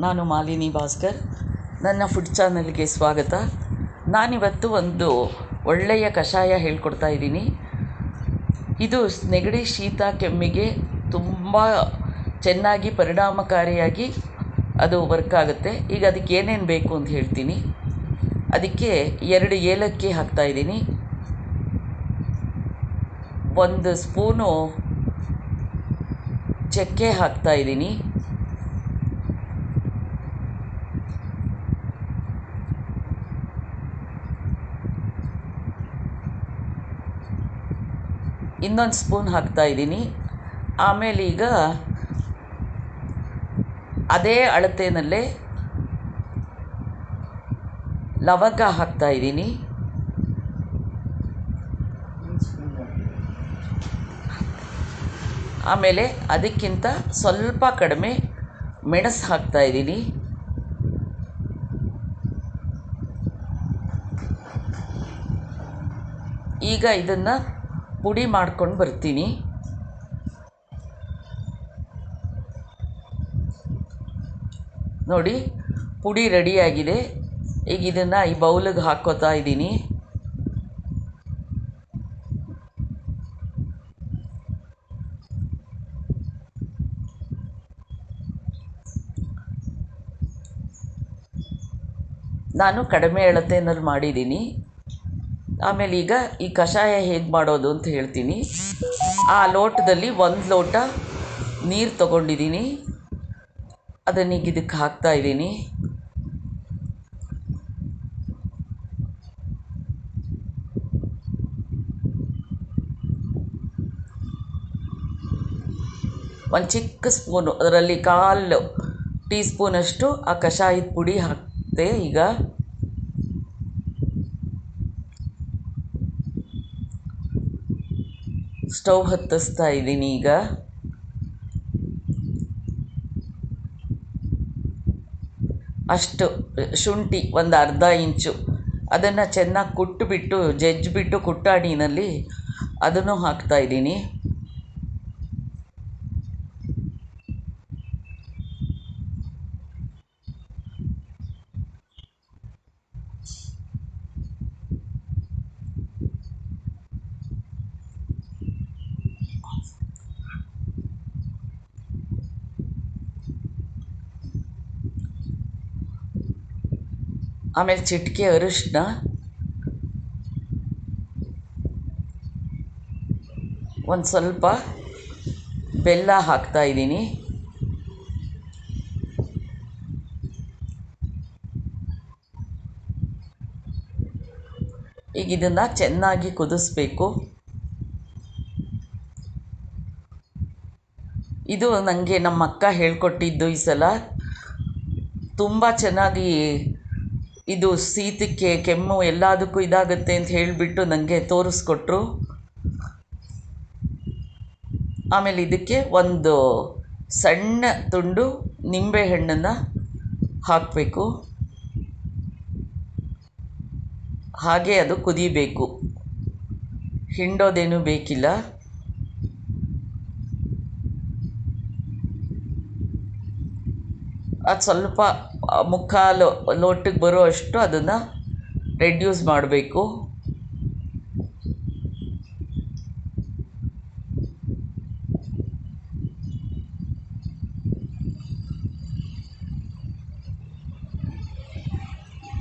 ನಾನು ಮಾಲಿನಿ ಭಾಸ್ಕರ್. ನನ್ನ ಫುಡ್ ಚಾನಲ್ಗೆ ಸ್ವಾಗತ. ನಾನಿವತ್ತು ಒಂದು ಒಳ್ಳೆಯ ಕಷಾಯ ಹೇಳ್ಕೊಡ್ತಾ ಇದ್ದೀನಿ. ಇದು ನೆಗಡಿ, ಶೀತ, ಕೆಮ್ಮಿಗೆ ತುಂಬ ಚೆನ್ನಾಗಿ ಪರಿಣಾಮಕಾರಿಯಾಗಿ ಅದು ವರ್ಕ್ ಆಗುತ್ತೆ. ಈಗ ಅದಕ್ಕೆ ಏನೇನು ಬೇಕು ಅಂತ ಹೇಳ್ತೀನಿ. ಅದಕ್ಕೆ 2 ಏಲಕ್ಕಿ ಹಾಕ್ತಾಯಿದ್ದೀನಿ, 1 ಸ್ಪೂನು ಚಕ್ಕೆ ಹಾಕ್ತಾಯಿದ್ದೀನಿ, ಇನ್ನೊಂದು ಸ್ಪೂನ್ ಹಾಕ್ತಾಯಿದ್ದೀನಿ. ಆಮೇಲೆ ಈಗ ಅದೇ ಅಳತೆಯಲ್ಲೇ ಲವಂಗ ಹಾಕ್ತಾಯಿದ್ದೀನಿ, ಆಮೇಲೆ ಅದಕ್ಕಿಂತ ಸ್ವಲ್ಪ ಕಡಿಮೆ ಮೆಣಸು ಹಾಕ್ತಾಯಿದ್ದೀನಿ, ಈಗ ಇದನ್ನು ಪುಡಿ ಮಾಡ್ಕೊಂಡು ಬರ್ತೀನಿ. ನೋಡಿ, ಪುಡಿ ರೆಡಿಯಾಗಿದೆ. ಈಗ ಇದನ್ನು ಈ ಬೌಲಿಗೆ ಹಾಕ್ಕೋತಾ ಇದ್ದೀನಿ. ನಾನು ಕಡಿಮೆ ಅಳತೆಯಲ್ಲಿ ಮಾಡಿದ್ದೀನಿ. ಆಮೇಲೆ ಈಗ ಈ ಕಷಾಯ ಹೇಗೆ ಮಾಡೋದು ಅಂತ ಹೇಳ್ತೀನಿ. ಆ ಲೋಟದಲ್ಲಿ 1 ಲೋಟ ನೀರು ತಗೊಂಡಿದ್ದೀನಿ, ಅದನ್ನೀಗ ಇದಕ್ಕೆ ಹಾಕ್ತಾಯಿದ್ದೀನಿ. ಒಂದು ಚಿಕ್ಕ ಸ್ಪೂನು, ಅದರಲ್ಲಿ 1/4 ಟೀ ಸ್ಪೂನಷ್ಟು ಆ ಕಷಾಯದ ಪುಡಿ ಹಾಕ್ತೆ. ಈಗ ಸ್ಟವ್ ಹತ್ತಿಸ್ತಾ ಇದ್ದೀನಿ. ಈಗ ಅಷ್ಟು ಶುಂಠಿ, ಒಂದು ಅರ್ಧ ಇಂಚು, ಅದನ್ನು ಚೆನ್ನಾಗಿ ಕುಟ್ಟಿಬಿಟ್ಟು ಜಜ್ಜಿಬಿಟ್ಟು ಕುಟ್ಟಾಣಿನಲ್ಲಿ ಅದನ್ನು ಹಾಕ್ತಾಯಿದ್ದೀನಿ. ಆಮೇಲೆ ಚಿಟಿಕೆ ಅರಿಶಿನ, ಒಂದು ಸ್ವಲ್ಪ ಬೆಲ್ಲ ಹಾಕ್ತಾಯಿದ್ದೀನಿ. ಈಗ ಇದನ್ನು ಚೆನ್ನಾಗಿ ಕುದಿಸ್ಬೇಕು. ಇದು ನನಗೆ ನಮ್ಮ ಅಕ್ಕ ಹೇಳ್ಕೊಟ್ಟಿದ್ದು. ಈ ಸಲ ತುಂಬ ಚೆನ್ನಾಗಿ ಇದು ಶೀತಕ್ಕೆ, ಕೆಮ್ಮು ಎಲ್ಲದಕ್ಕೂ ಇದಾಗುತ್ತೆ ಅಂತ ಹೇಳಿಬಿಟ್ಟು ನನಗೆ ತೋರಿಸ್ಕೊಟ್ರು. ಆಮೇಲೆ ಇದಕ್ಕೆ ಒಂದು ಸಣ್ಣ ತುಂಡು ನಿಂಬೆಹಣ್ಣನ್ನು ಹಾಕಬೇಕು. ಹಾಗೆ ಅದು ಕುದಿಬೇಕು, ಹಿಂಡೋದೇನೂ ಬೇಕಿಲ್ಲ. ಅದು ಸ್ವಲ್ಪ 1/4 ಲೋಟಕ್ಕೆ ಬರೋ ಅಷ್ಟು ಅದನ್ನು ರೆಡ್ಯೂಸ್ ಮಾಡಬೇಕು.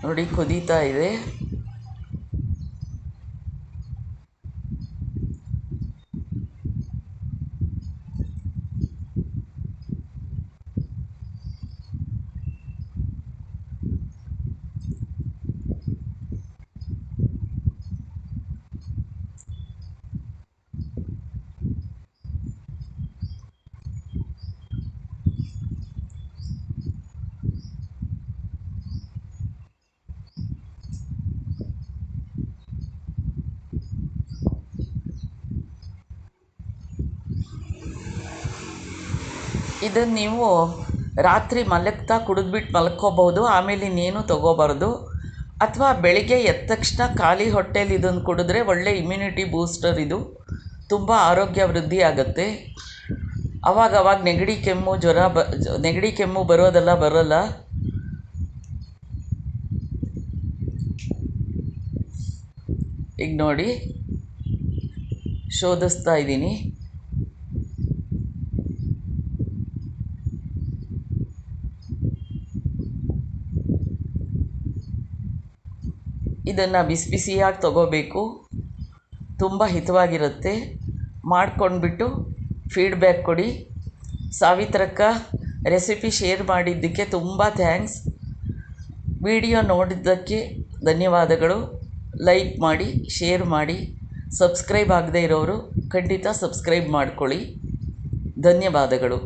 ನೋಡಿ, ಕುದೀತಾ ಇದೆ. ಇದನ್ನು ನೀವು ರಾತ್ರಿ ಮಲಗ್ತಾ ಕುಡಿದ್ಬಿಟ್ಟು ಮಲ್ಕೋಬಹುದು. ಆಮೇಲೆ ಇನ್ನೇನು ತೊಗೋಬಾರ್ದು. ಅಥವಾ ಬೆಳಿಗ್ಗೆ ಎದ್ದ ತಕ್ಷಣ ಖಾಲಿ ಹೊಟ್ಟೆಲಿ ಇದನ್ನು ಕುಡಿದ್ರೆ ಒಳ್ಳೆ ಇಮ್ಯುನಿಟಿ ಬೂಸ್ಟರ್. ಇದು ತುಂಬ ಆರೋಗ್ಯ ವೃದ್ಧಿ ಆಗುತ್ತೆ. ಅವಾಗ ನೆಗಡಿ ಕೆಮ್ಮು ಜ್ವರ ನೆಗಡಿ ಕೆಮ್ಮು ಬರೋಲ್ಲ. ಈಗ ನೋಡಿ ಶೋಧಿಸ್ತಾ ಇದ್ದೀನಿ. ಇದನ್ನು ಬಿಸಿಯಾಗಿ ತಗೋಬೇಕು. ತುಂಬ ಹಿತವಾಗಿರುತ್ತೆ. ಮಾಡ್ಕೊಂಡ್ಬಿಟ್ಟು ಫೀಡ್ಬ್ಯಾಕ್ ಕೊಡಿ. ಸಾವಿತ್ರಕ್ಕ ರೆಸಿಪಿ ಶೇರ್ ಮಾಡಿದ್ದಕ್ಕೆ ತುಂಬ ಥ್ಯಾಂಕ್ಸ್. ವಿಡಿಯೋ ನೋಡಿದ್ದಕ್ಕೆ ಧನ್ಯವಾದಗಳು. ಲೈಕ್ ಮಾಡಿ, ಶೇರ್ ಮಾಡಿ. ಸಬ್ಸ್ಕ್ರೈಬ್ ಆಗದೇ ಇರೋರು ಖಂಡಿತ ಸಬ್ಸ್ಕ್ರೈಬ್ ಮಾಡ್ಕೊಳ್ಳಿ. ಧನ್ಯವಾದಗಳು.